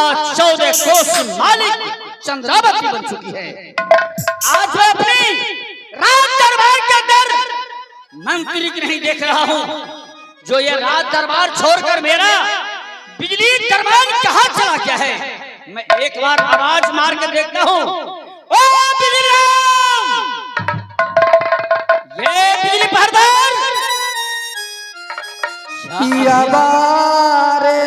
आज 14 कोस मालिक चंद्रावती बन चुकी है। आज मैं अपनी राज दरबार के अंदर मंत्री की नहीं देख रहा हूँ, जो ये राज दरबार छोड़कर मेरा बिजली दरबार कहाँ चला गया है। मैं एक बार आवाज मार के देखता हूँ, ओ बिजली, ये बिजली पहरेदार पिया बारे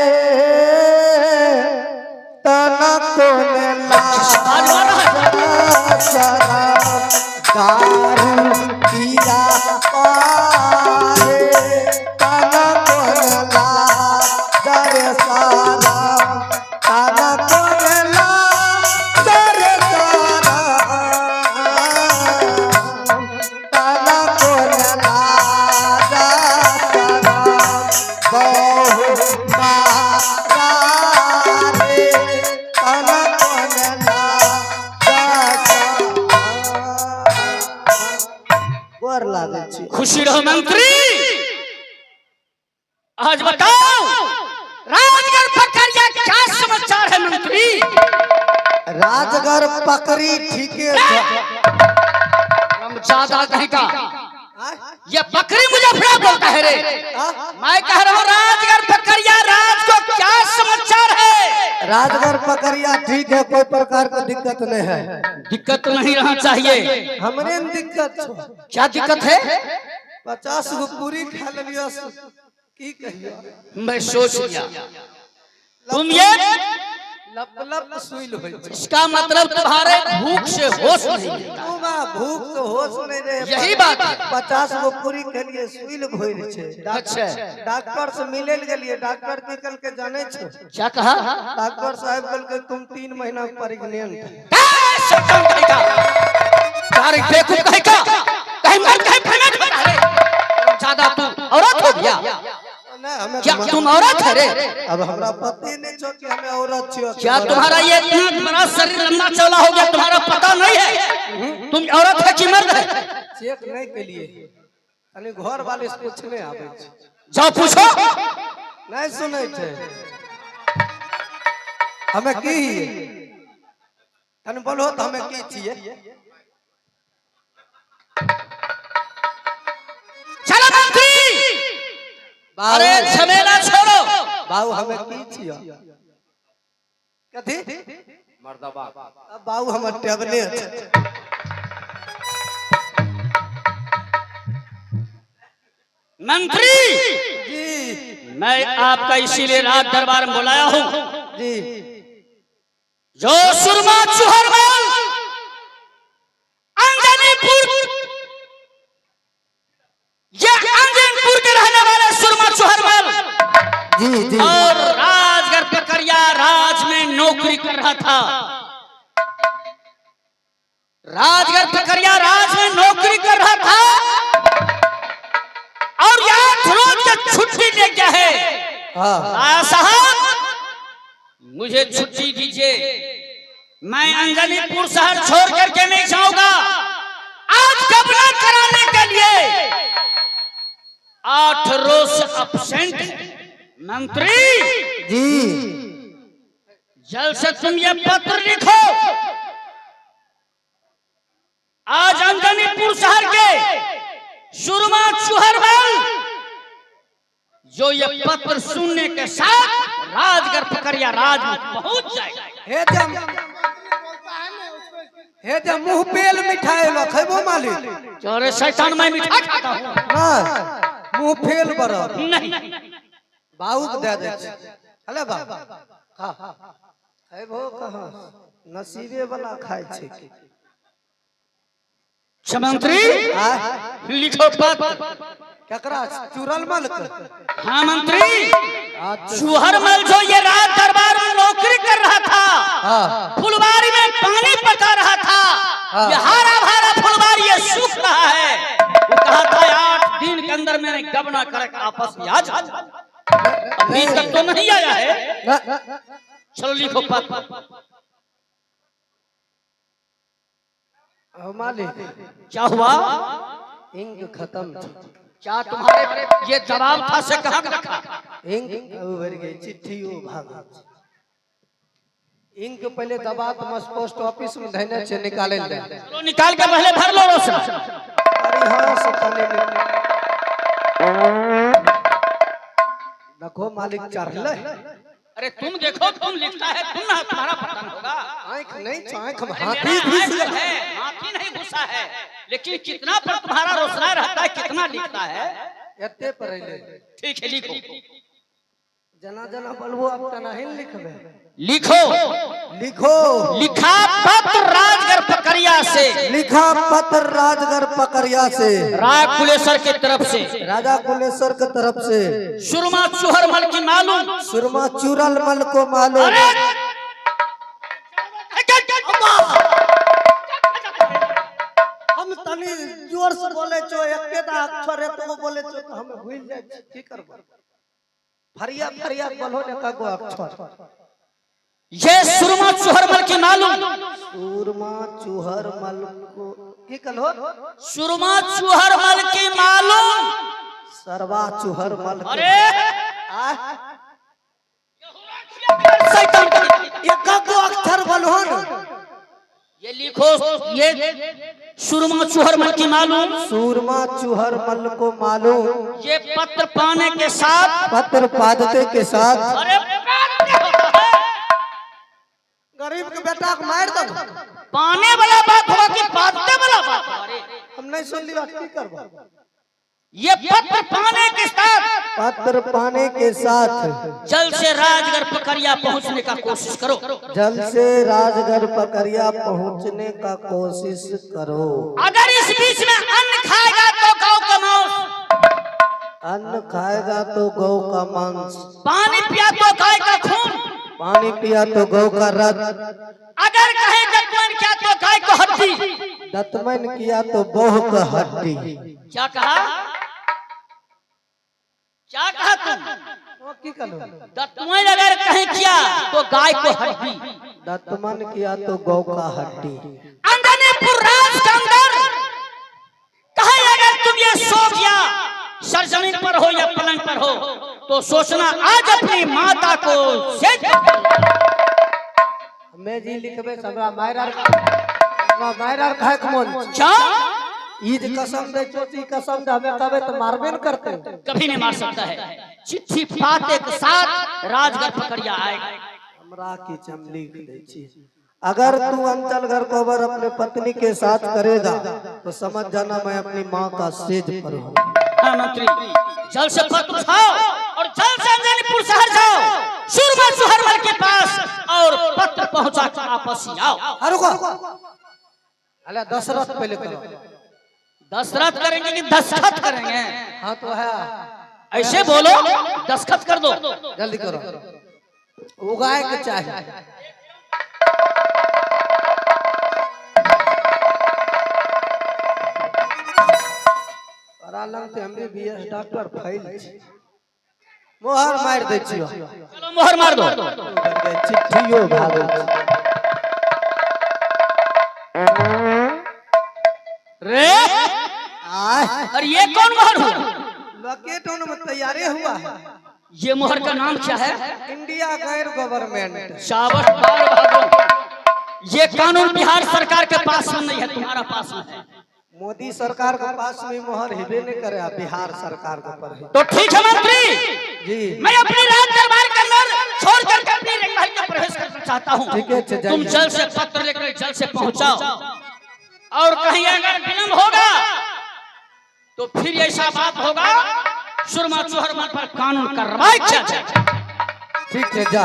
तना कोने दारू पिया बारे तना कोने दरे सारा तना कोने दरे सारा तना कोने खुशी रहो मंत्री। आज बताओ राजगढ़ पकड़िया क्या समाचार है मंत्री। राजगढ़ पकड़ी ठीक है, ज्यादा कहीं का ये बकरी मुजफ्फरा बोलता है रे। मैं कह रहा हूँ राजगढ़ पकड़िया राज को क्या समाचार है। राजगढ़ पकड़िया ठीक है, कोई प्रकार का दिक्कत नहीं है। दिक्कत तो नहीं रहना चाहिए। हमरे में दिक्कत क्या दिक्कत है। 50 गो पूरी खा लिया की कहियो। मैं सोच लिया तुम ये लप सुई लो। इसका मतलब तुम्हारे भूख से होश नहीं मिलता। भूख तो होश नहीं रहे, यही बात है। 50 गो पूरी के लिए सुई लो भइल छे। अच्छा, डॉक्टर से मिले गेलिए, डॉक्टर की कल के जाने छे क्या कहा। डॉक्टर साहब कल के तुम 3 महीना प्रेग्नेंट। ज्यादा तू औरत हो गया क्या। तुम औरत है रे। अब हमरा पति नहीं छो कि हमें औरत छियो। क्या तुम्हारा ये बड़ा शरीर लंबा चौड़ा हो गया, तुम्हारा पता नहीं है तुम औरत है कि मर्द है। चेक नहीं के लिए अने घर वाले से पूछने आवे छे। जाओ पूछो। नहीं सुनै छे हमें की अने बोलो तो हमें की छिए। चलो मंत्री, अरे झमेला छोड़ो। बाबू हमें की छियो कथी मर्दबा। अब बाबू हमर टेबले है। मंत्री जी, मैं आपका इसीलिए राज दरबार में बुलाया हूँ जी। जो सुरमा चुहरमल अंजनीपुर, ये अंजनीपुर के रहने वाले सुरमा चुहरमल जी जी और राजगढ़ पकड़िया राज में नौकरी कर रहा था। राजगढ़ पकड़िया राज में नौकरी कर रहा था और 8 रोज की छुट्टी ले गया है। हाँ साहब मुझे छुट्टी दीजिए, मैं अंजनीपुर शहर छोड़ करके नहीं जाऊंगा। आज कब्जा कराने के लिए 8 रोज से अब्सेंट। मंत्री जी, जल्द से तुम ये पत्र लिखो। आज अंजनीपुर शहर के सुरमा चुहरमल जो ये पत्र सुनने के साथ राजगढ़ पकड़िया राज में पहुंच जाएगा। हे जब मुंह पेल मिठाई लो खैबो मालिक। चोरे शैतान, मैं मिठाई खाता हूं। हां मुंह फेल बरो नहीं बाऊ के दे दे। अले बा खा खैबो कहां नसीबे वाला खाय छै। मंत्री लिखो पत्र। केकरा चुरलमल के। हाँ मंत्री, चुहरमल जो ये राज दरबार में नौकरी कर रहा था, फुलवारी में पानी पटा रहा था, ये हारा भारा फुलवारी ये सूख रहा है। वो कहा था 8 दिन के अंदर मैंने गबना करके आपस में आ जा। अभी तक तो नहीं आया है। चलो लिखो पत्र। मालिक क्या हुआ। इंक खत्म। क्या तुम्हारे ये जवाब था से कहाँ रखा। इंक उबर गई चिट्ठी ओ भाग। इंक पहले दबा तो मस्त पोस्ट ऑफिस में धैने से निकाले ले। चलो निकाल के पहले भर लो रोशन। अरे हाँ सताने देखो मालिक चढ़ ले। अरे तुम देखो, तुम लिखता है, तुम ना तुम्हारा पता होगा। आँख नहीं आँख में हाथी है, हाथी नहीं घुसा है, लेकिन कितना पर तुम्हारा रोशना रहता है, कितना लिखता है एते पर ठीक है लिखो। जना जना बोलबो अब तना ही लिखबे। लिखो लिखो। लिखा पत्र राजगढ़ पकड़िया से, लिखा पत्र राजगढ़ पकड़िया से, राजा कुलेश्वर की तरफ से, राजा कुलेश्वर की तरफ से, सुरमा चूहर मल की मालूम, सुरमा चूरल मल को मालूम। हम तनी जोर से बोले छो, एकेटा अक्षर है तो बोले छो तो हम भूल जाए की करबो। फरिया फरिया बोलो ने का गो अक्षर। ये सुरमा चूहर मल की मालूम, सुरमा चूहर मल को की कहो? सुरमा चूहर मल की मालूम, सरवा चूहर मल। अरे एक गो अक्षर बोलो न। ये लिखो, ये सुरमा चूहर मल की मालूम, सुरमा चूहर मल को मालूम। ये पत्र पाने के साथ, पत्र पादते के साथ। अरे गरीब के बेटा को मार दो। पाने वाला बात होगा कि पादते वाला बात? अरे हम नहीं सुन लिया की करबो। ये पत्र पाने के साथ, पत्र पाने के साथ जल्द से राजगढ़ पकड़िया पहुंचने का कोशिश करो। जल्द से राजगढ़ पकड़िया पहुंचने का कोशिश करो। अगर इस बीच में अन्न खाएगा तो गौ का मांस, अन्न खाएगा तो गौ का मांस, पानी पिया तो गाय का खून, पानी पिया तो गौ का रक्त, अगर कहे दत्तमन किया तो गाय को हड्डी, दत्तमन किया तो बौह का हड्डी। क्या कहा? क्या कहा तुम? की करो? दत्तमन अगर कहे किया तो गाय को हड्डी, दत्तमन किया तो गौ का हड्डी। अंजनीपुर राज के अंदर कहे अगर तुम ये सो गया, सरजमीन पर हो या पलंग पर हो, तो सोचना आज अपनी माता को सेज। मैं जी लिखबे हमरा मायरार खाए के मन। क्या ईद कसम दे, चोटी कसम दे, हमें कबे तो मारबे न करते। कभी नहीं मार सकता है। चिट्ठी फाते के साथ राजगढ़ पकड़िया आएगा। हमरा की चमली दे छी। अगर तू अंचल घर को अगर अपने पत्नी के साथ करेगा तो समझ जाना मैं अपनी माँ का सेज पर हूँ। हाँ मंत्री, जल्द से पत्र उठाओ और जल्द से अंजनीपुर शहर जाओ, सुरमा चूहर मल के पास, और पत्र पहुंचा कर वापस आओ। रुको, अरे दशरथ पहले करो। दशरथ करेंगे कि दस्तखत करेंगे? हाँ तो है, ऐसे बोलो, दस्तखत कर दो। जल्दी करो, उगाए के चाहिए। हमरे बीएस डॉक्टर फाइल मोहर मार दे छियो। चलो मोहर मार दो। चिट्ठियो भागल रे और ये कौन मोहर हुआ? लॉकेटों में तैयारी हुआ है। ये मोहर का नाम क्या है? इंडिया गैर गवर्नमेंट। शाबाश, ये कानून बिहार सरकार के पास में नहीं है, तुम्हारा पास में है। मोदी सरकार के पास में मोहर हिबे नहीं करे, बिहार सरकार के ऊपर है। तो ठीक है मंत्री जी, मैं अपनी राज दरबार के अंदर छोड़कर के अपनी रंगमहल में प्रवेश करना चाहता हूँ। ठीक है, तुम जल्द से पत्र लेकर जल्द से पहुंचाओ, और कहीं अगर विलंब होगा तो फिर ऐसा बात होगा सुरमा चूहर मल पर कानून कार्रवाई किया जाए। ठीक है, जा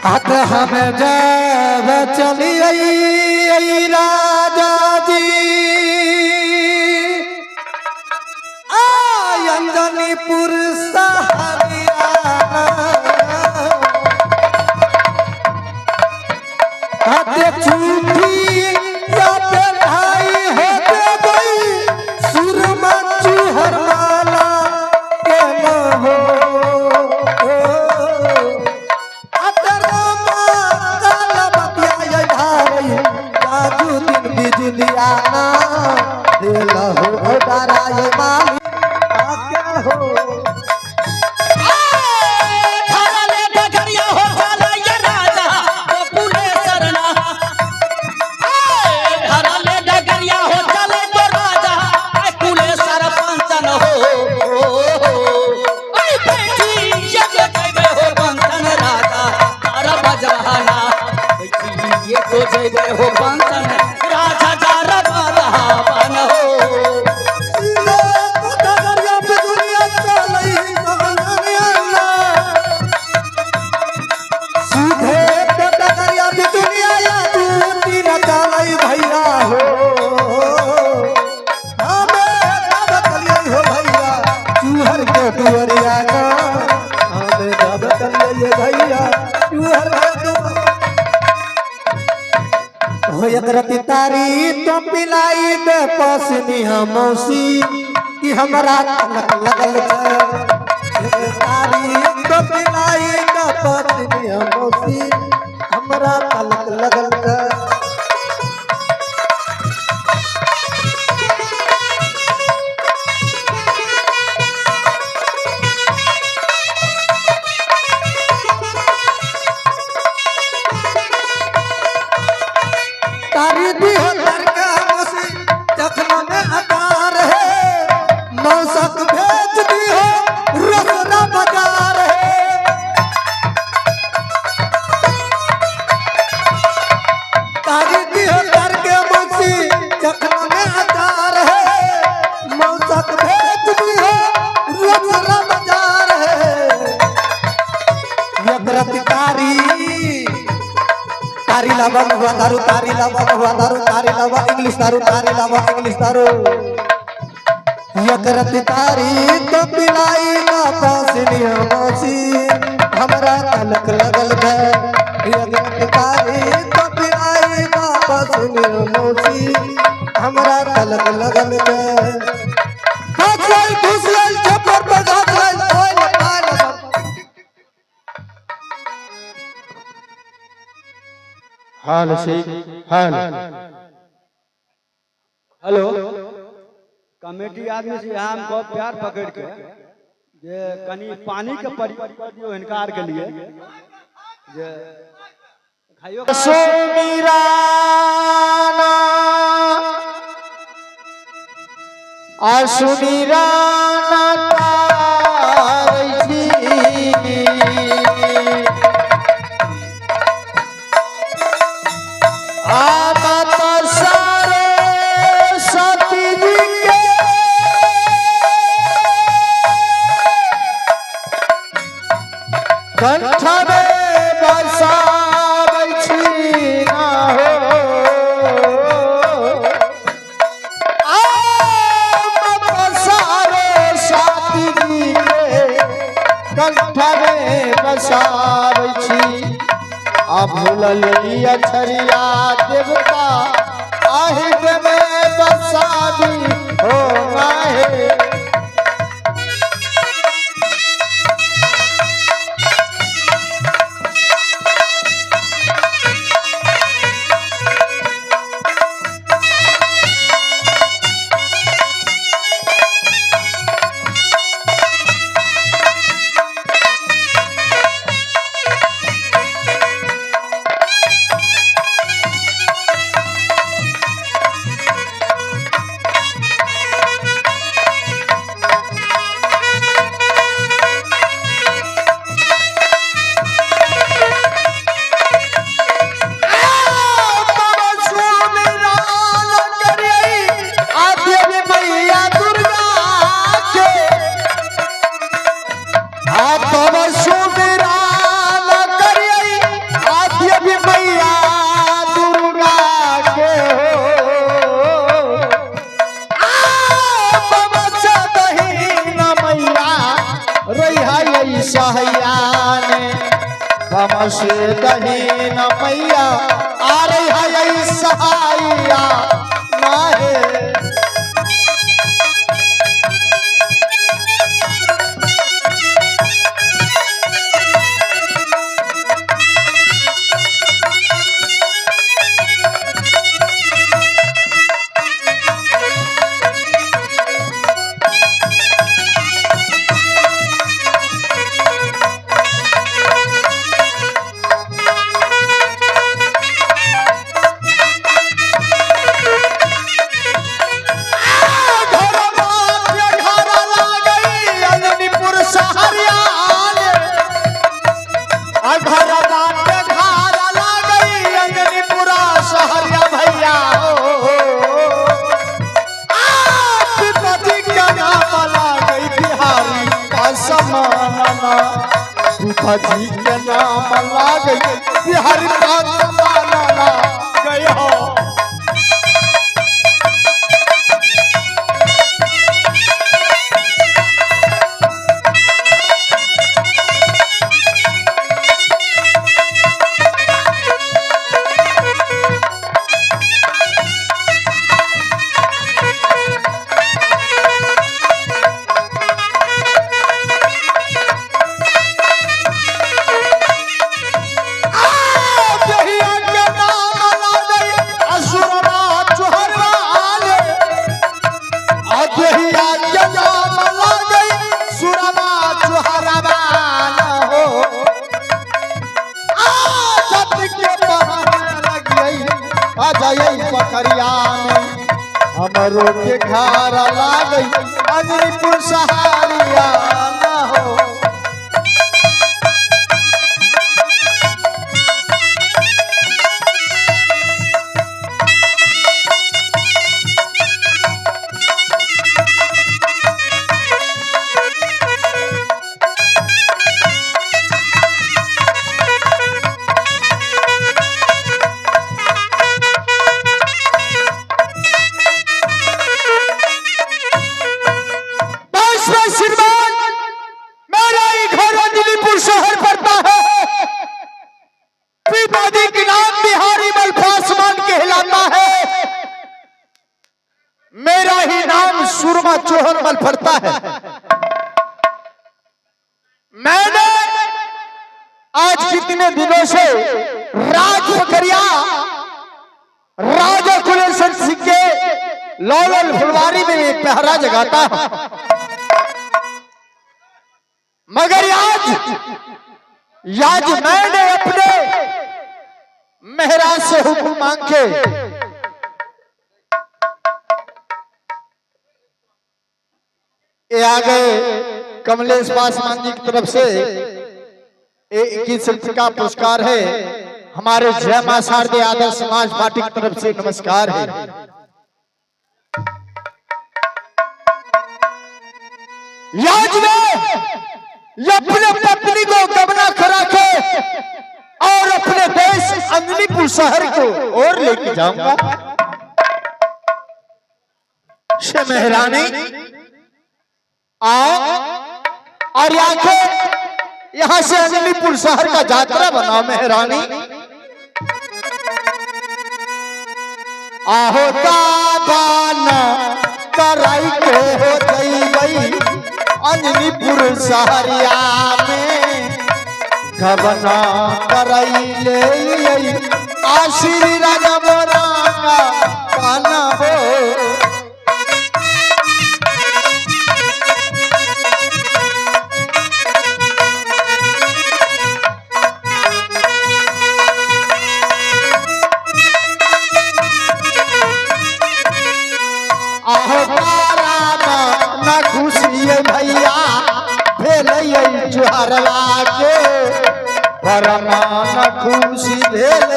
हाथ हमें जब चली आई राजा जी अंजनीपुर सहरिया, हाथ छूटी याद भाई है गई सुरमा चूहर माला के न हो। बिजलियाना दिल हो डराए माली क्या हो। जय हो पंचन राजा जारा बारा बन हो डगरिया पे दुनिया चलई कहना सीधे डगरिया पे दुनिया या दूती न चलई भैया हो हमें जब चलिए हो भैया चूहर के दुआरिया का हमें जब चलिए भैया चूहर के हो एक रति तारी तो पिलाई दे पसनी मौसी कि हमरा तलक लगल है तारी तो पिलाई दे पसनी मौसी हमरा तलक लगल है तारी दी हो लड़का मौसी जखना में अकार है मौसक भेज दी हो रसना बाजार है तारी दी हो लड़के मौसी जखना में अकार है मौसक भेज दी हो रसना बाजार है यकरत तारी लावा हुआ दारू तारी लावा हुआ दारू तारी लावा इंग्लिश दारू तारी लावा इंग्लिश दारू यकरत तारी तो पिलाई ना पासनी मौसी हमरा तलक लगल है यकरत तारी तो पिलाई ना पासनी मौसी हमरा तलक लगल है घासल घुसल छपर पर घासल ओए लगाल हाल से हाल हेलो कमेटी आदमी से यहाँ हमको प्यार पकड़ के जे कनी पानी के परिवर्तन कर दियो इनकार के लिए जे खाइयो सुमीराना सुमीराना तारई आमत सारे सती जी के कंठ में बसाबै छी ना हो आमत सारे सती जी के कंठ में बसाबै छी भूलली अछरिया देवता আহিब में बसाबी हो माहे से दही न मैया आ रही है सहाइया माहे जमाना फूफा जी के नाम लाग बिहारी का जमाना ला गया हो। पकड़िया में हमरो के घर लागई अग्निपुर सहारिया न हो। मेरा ही नाम सुरमा चोहरमल पड़ता है। मैंने आज कितने दिनों से राज पकड़िया राजा कुलेश्वर सिंह के लौलल फुलवारी में पहरा जगाता है, मगर आज मैंने अपने महाराज से हुक्म मांग के ये आ गए कमलेश पासवान जी की तरफ से 21 का पुरस्कार है। हमारे जय मां शारदे आदर्श समाज पार्टी की तरफ से नमस्कार है। आज मैं अपने पत्नी को गबना करा के और अपने देश अंजनीपुर शहर को और लेके जाऊंगा। शे मेहरानी और यहाँ से अंजनीपुर शहर का यात्रा बनाओ मेहरानी। आहो दादाना कराई के हो गई अंजनीपुर शहरिया में घबना कराई ले आशीरी राजा मोरा काना हो। भैया भेल जुहरवा के परमान खुशी भेल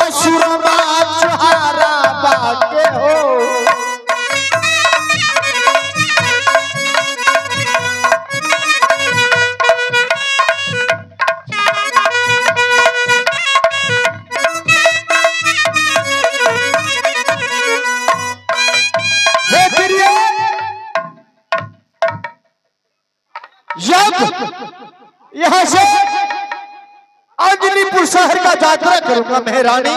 असुरमा जुहरा बाके हो। यहाँ से अंजनीपुर शहर का यात्रा करूंगा मेहरानी,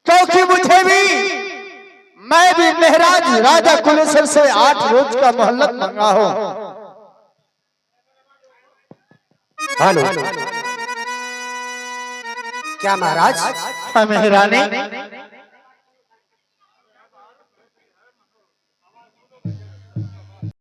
क्योंकि मुझे भी मैं भी महाराज राजा कुलेश्वर से 8 रोज का मोहल्लत मांगा हो। हेलो क्या महाराज? मेहरानी